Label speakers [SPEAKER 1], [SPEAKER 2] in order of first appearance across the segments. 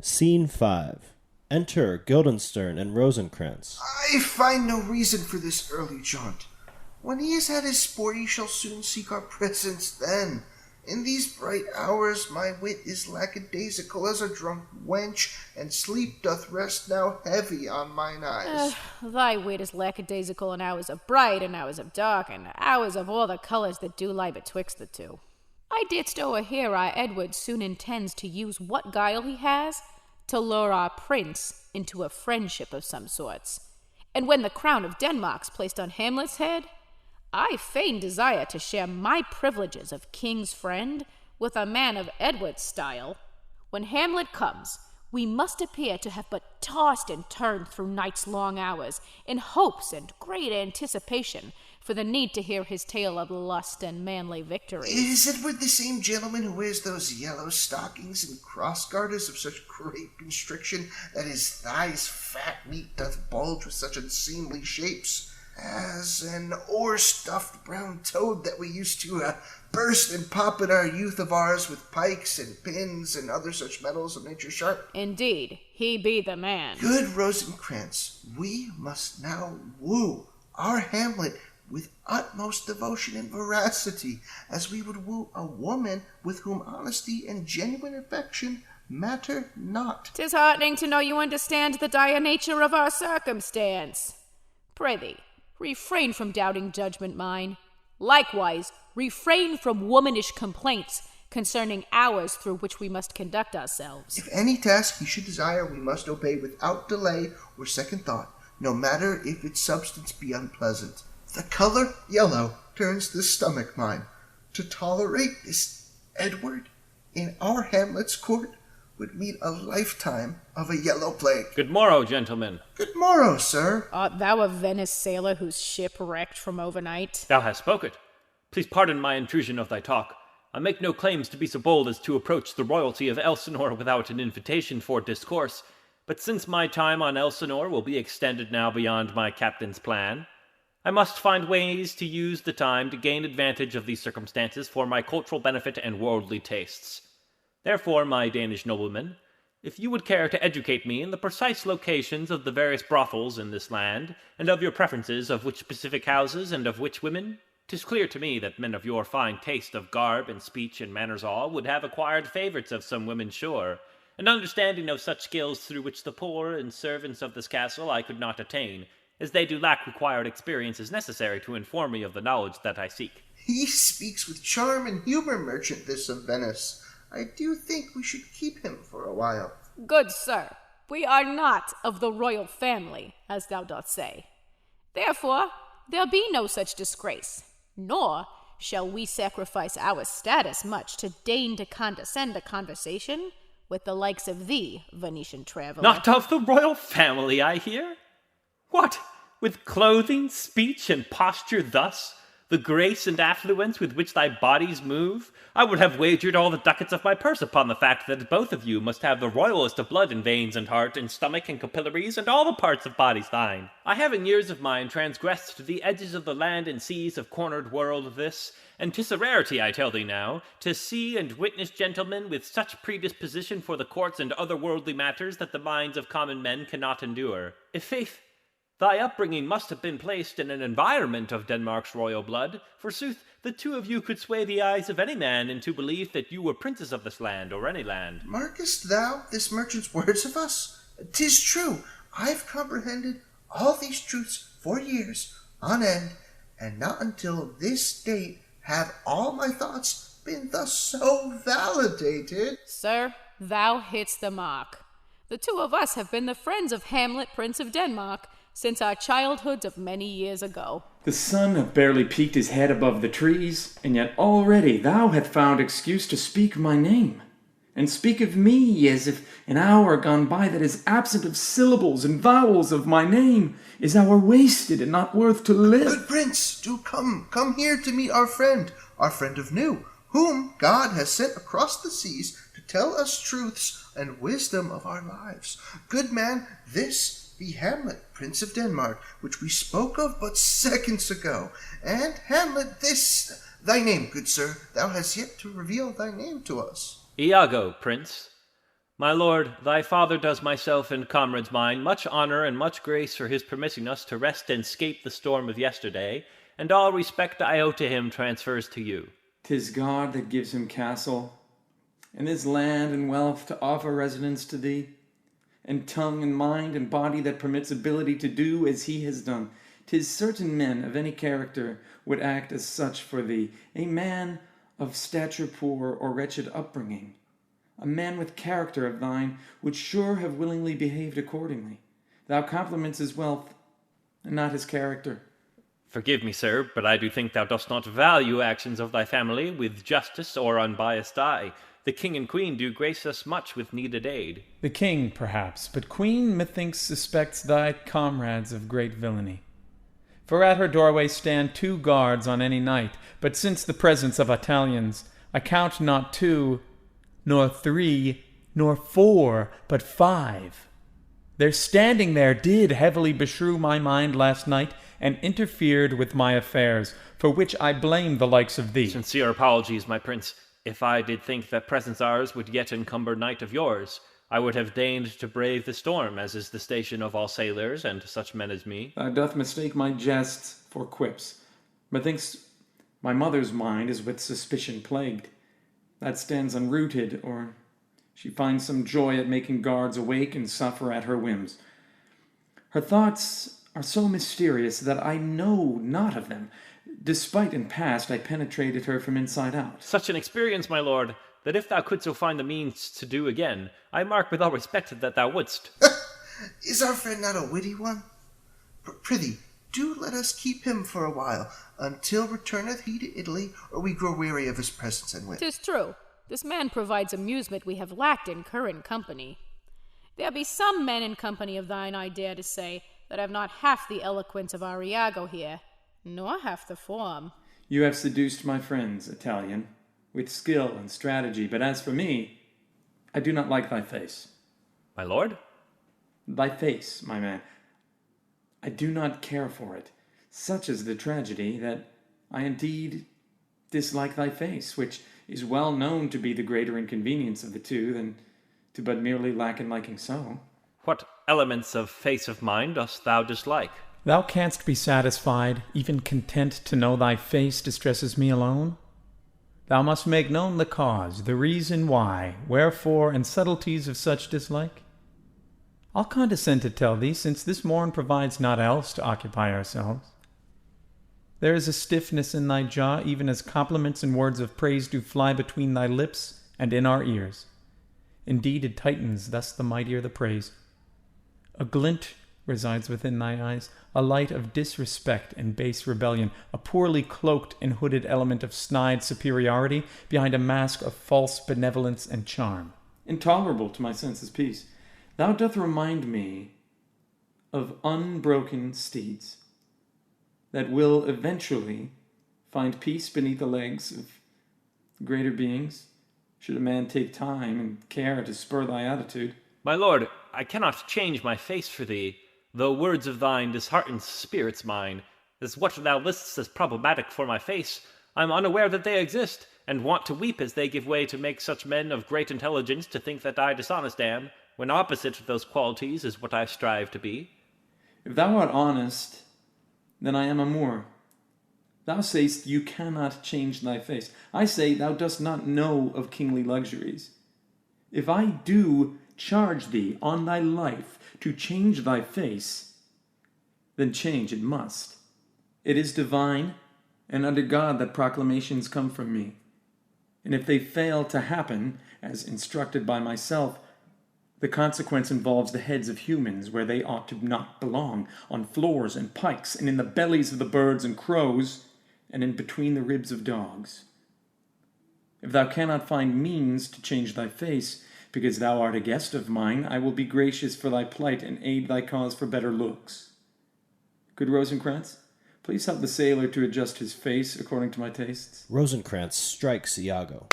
[SPEAKER 1] Scene 5. Enter Guildenstern and Rosencrantz.
[SPEAKER 2] I find no reason for this early jaunt. When he has had his sport, he shall soon seek our presence then. In these bright hours my wit is lackadaisical as a drunk wench, and sleep doth rest now heavy on mine eyes.
[SPEAKER 3] Thy wit is lackadaisical in hours of bright and hours of dark, and hours of all the colours that do lie betwixt the two. I didst o'erhear our Edward soon intends to use what guile he has to lure our prince into a friendship of some sorts. And when the crown of Denmark's placed on Hamlet's head, I fain desire to share my privileges of king's friend with a man of Edward's style. When Hamlet comes, we must appear to have but tossed and turned through night's long hours, in hopes and great anticipation for the need to hear his tale of lust and manly victory.
[SPEAKER 2] Is Edward the same gentleman who wears those yellow stockings and cross-garters of such great constriction that his thighs' fat meat doth bulge with such unseemly shapes? As an o'er-stuffed brown toad that we used to burst and pop in our youth of ours with pikes and pins and other such metals of nature sharp.
[SPEAKER 3] Indeed, he be the man.
[SPEAKER 2] Good Rosencrantz, we must now woo our Hamlet with utmost devotion and veracity, as we would woo a woman with whom honesty and genuine affection matter not.
[SPEAKER 3] 'Tis heartening to know you understand the dire nature of our circumstance. Prithee, refrain from doubting judgment mine. Likewise, refrain from womanish complaints concerning hours through which we must conduct ourselves.
[SPEAKER 2] If any task he should desire, we must obey without delay or second thought, no matter if its substance be unpleasant. The color yellow turns the stomach mine. To tolerate this Edward in our Hamlet's court would mean a lifetime of a yellow plague.
[SPEAKER 4] Good morrow, gentlemen.
[SPEAKER 2] Good morrow, sir.
[SPEAKER 3] Art thou a Venice sailor whose ship wrecked from overnight?
[SPEAKER 4] Thou hast spoken. Please pardon my intrusion of thy talk. I make no claims to be so bold as to approach the royalty of Elsinore without an invitation for discourse, but since my time on Elsinore will be extended now beyond my captain's plan, I must find ways to use the time to gain advantage of these circumstances for my cultural benefit and worldly tastes. Therefore, my Danish noblemen, if you would care to educate me in the precise locations of the various brothels in this land, and of your preferences of which specific houses and of which women, 'tis clear to me that men of your fine taste of garb and speech and manners all would have acquired favourites of some women sure, an understanding of such skills through which the poor and servants of this castle I could not attain, as they do lack required experiences necessary to inform me of the knowledge that I seek.
[SPEAKER 2] He speaks with charm and humor, merchant this of Venice. I do think we should keep him for a while.
[SPEAKER 3] Good sir, we are not of the royal family, as thou dost say. Therefore, there'll be no such disgrace, nor shall we sacrifice our status much to deign to condescend a conversation with the likes of thee, Venetian traveler.
[SPEAKER 4] Not of the royal family, I hear? What, with clothing, speech, and posture thus, the grace and affluence with which thy bodies move, I would have wagered all the ducats of my purse upon the fact that both of you must have the royalest of blood in veins and heart and stomach and capillaries and all the parts of bodies thine. I have in years of mine transgressed the edges of the land and seas of cornered world this, and 'tis a rarity, I tell thee now, to see and witness gentlemen with such predisposition for the courts and other worldly matters that the minds of common men cannot endure. I'faith, thy upbringing must have been placed in an environment of Denmark's royal blood. Forsooth, the two of you could sway the eyes of any man into belief that you were princes of this land or any land.
[SPEAKER 2] Markest thou this merchant's words of us? 'Tis true, I've comprehended all these truths for years on end, and not until this date have all my thoughts been thus so validated.
[SPEAKER 3] Sir, thou hitst the mark. The two of us have been the friends of Hamlet, Prince of Denmark, since our childhoods of many years ago.
[SPEAKER 5] The sun have barely peeked his head above the trees, and yet already thou hast found excuse to speak my name, and speak of me as if an hour gone by that is absent of syllables and vowels of my name is hour wasted and not worth to live.
[SPEAKER 2] Good prince, do come here to meet our friend of new, whom God has sent across the seas to tell us truths and wisdom of our lives. Good man, this be Hamlet, Prince of Denmark, which we spoke of but seconds ago. And Hamlet, this thy name, good sir, thou hast yet to reveal thy name to us.
[SPEAKER 4] Iago, prince. My lord, thy father does myself and comrades mine much honor and much grace for his permitting us to rest and scape the storm of yesterday, and all respect I owe to him transfers to you.
[SPEAKER 5] 'Tis God that gives him castle, and this land and wealth to offer residence to thee, and tongue and mind and body that permits ability to do as he has done. 'Tis certain men of any character would act as such for thee, a man of stature poor or wretched upbringing. A man with character of thine would sure have willingly behaved accordingly. Thou compliments his wealth, and not his character.
[SPEAKER 4] Forgive me, sir, but I do think thou dost not value actions of thy family with justice or unbiased eye. The king and queen do grace us much with needed aid.
[SPEAKER 6] The king, perhaps, but queen, methinks, suspects thy comrades of great villainy. For at her doorway stand 2 guards on any night, but since the presence of Italians, I count not 2, nor 3, nor 4, but 5. Their standing there did heavily beshrew my mind last night, and interfered with my affairs, for which I blame the likes of thee.
[SPEAKER 4] Sincere apologies, my prince. If I did think that presence ours would yet encumber night of yours, I would have deigned to brave the storm, as is the station of all sailors and such men as me.
[SPEAKER 5] Thou doth mistake my jests for quips. Methinks my mother's mind is with suspicion plagued. That stands unrooted, or she finds some joy at making guards awake and suffer at her whims. Her thoughts are so mysterious that I know not of them, despite in past I penetrated her from inside out.
[SPEAKER 4] Such an experience, my lord, that if thou couldst so find the means to do again, I mark with all respect that thou wouldst.
[SPEAKER 2] Is our friend not a witty one? Prithee, do let us keep him for a while, until returneth he to Italy, or we grow weary of his presence and wit.
[SPEAKER 3] 'Tis true. This man provides amusement we have lacked in current company. There be some men in company of thine, I dare to say, that have not half the eloquence of our Iago here, nor half the form.
[SPEAKER 5] You have seduced my friends, Italian, with skill and strategy, but as for me, I do not like thy face.
[SPEAKER 4] My lord?
[SPEAKER 5] Thy face, my man. I do not care for it. Such is the tragedy that I indeed dislike thy face, which is well known to be the greater inconvenience of the two than to but merely lack in liking so.
[SPEAKER 4] What elements of face of mine dost thou dislike?
[SPEAKER 6] Thou canst be satisfied, even content to know thy face distresses me alone? Thou must make known the cause, the reason why, wherefore, and subtleties of such dislike. I'll condescend to tell thee, since this morn provides naught else to occupy ourselves. There is a stiffness in thy jaw, even as compliments and words of praise do fly between thy lips and in our ears. Indeed, it tightens, thus the mightier the praise. A glint resides within thy eyes, a light of disrespect and base rebellion, a poorly cloaked and hooded element of snide superiority behind a mask of false benevolence and charm.
[SPEAKER 5] Intolerable to my senses' peace. Thou doth remind me of unbroken steeds that will eventually find peace beneath the legs of greater beings, should a man take time and care to spur thy attitude.
[SPEAKER 4] My lord, I cannot change my face for thee, though words of thine dishearten spirits mine. As what thou listest as problematic for my face, I am unaware that they exist, and want to weep as they give way to make such men of great intelligence to think that I dishonest am, when opposite to those qualities is what I strive to be.
[SPEAKER 5] If thou art honest, then I am a Moor. Thou sayest you cannot change thy face. I say thou dost not know of kingly luxuries. If I do charge thee on thy life to change thy face, then change it must. It is divine, and under God that proclamations come from me. And if they fail to happen, as instructed by myself, the consequence involves the heads of humans where they ought to not belong, on floors and pikes, and in the bellies of the birds and crows, and in between the ribs of dogs. If thou cannot find means to change thy face, because thou art a guest of mine, I will be gracious for thy plight and aid thy cause for better looks. Good Rosencrantz, please help the sailor to adjust his face according to my tastes.
[SPEAKER 1] Rosencrantz strikes Iago.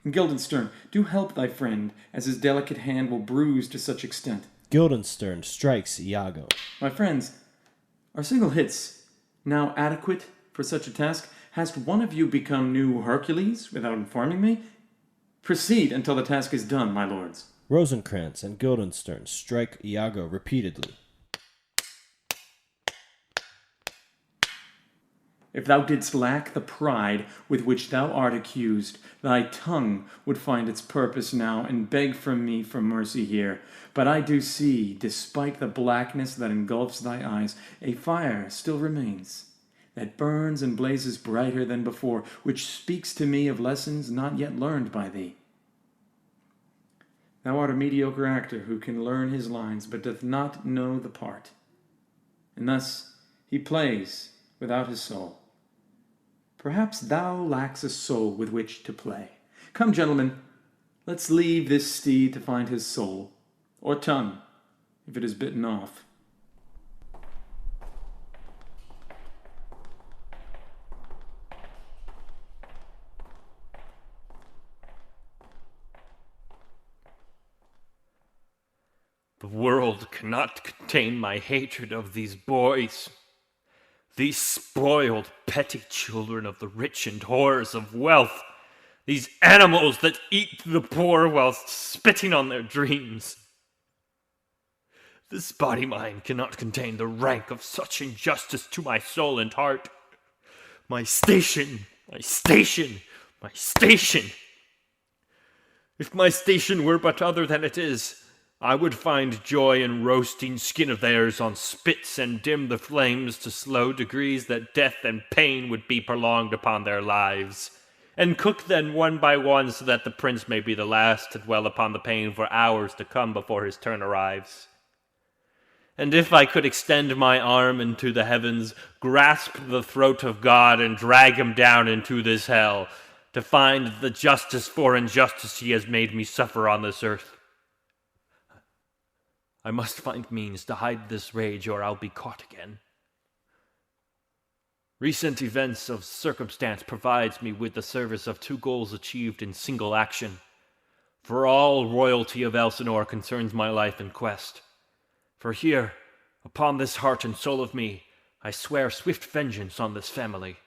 [SPEAKER 5] And Guildenstern, do help thy friend, as his delicate hand will bruise to such extent.
[SPEAKER 1] Guildenstern strikes Iago.
[SPEAKER 5] My friends, are single hits now adequate for such a task? Hast one of you become new Hercules without informing me? Proceed until the task is done, my lords.
[SPEAKER 1] Rosencrantz and Guildenstern strike Iago repeatedly.
[SPEAKER 5] If thou didst lack the pride with which thou art accused, thy tongue would find its purpose now, and beg from me for mercy here. But I do see, despite the blackness that engulfs thy eyes, a fire still remains, that burns and blazes brighter than before, which speaks to me of lessons not yet learned by thee. Thou art a mediocre actor who can learn his lines, but doth not know the part. And thus he plays without his soul. Perhaps thou lacks a soul with which to play. Come, gentlemen, let's leave this steed to find his soul, or tongue, if it is bitten off.
[SPEAKER 4] The world cannot contain my hatred of these boys. These spoiled, petty children of the rich and whores of wealth. These animals that eat the poor whilst spitting on their dreams. This body-mind cannot contain the rank of such injustice to my soul and heart. My station, my station, my station. If my station were but other than it is, I would find joy in roasting skin of theirs on spits and dim the flames to slow degrees that death and pain would be prolonged upon their lives, and cook them one by one so that the prince may be the last to dwell upon the pain for hours to come before his turn arrives. And if I could extend my arm into the heavens, grasp the throat of God, and drag him down into this hell, to find the justice for injustice he has made me suffer on this earth, I must find means to hide this rage, or I'll be caught again. Recent events of circumstance provides me with the service of 2 goals achieved in single action. For all royalty of Elsinore concerns my life and quest. For here, upon this heart and soul of me, I swear swift vengeance on this family.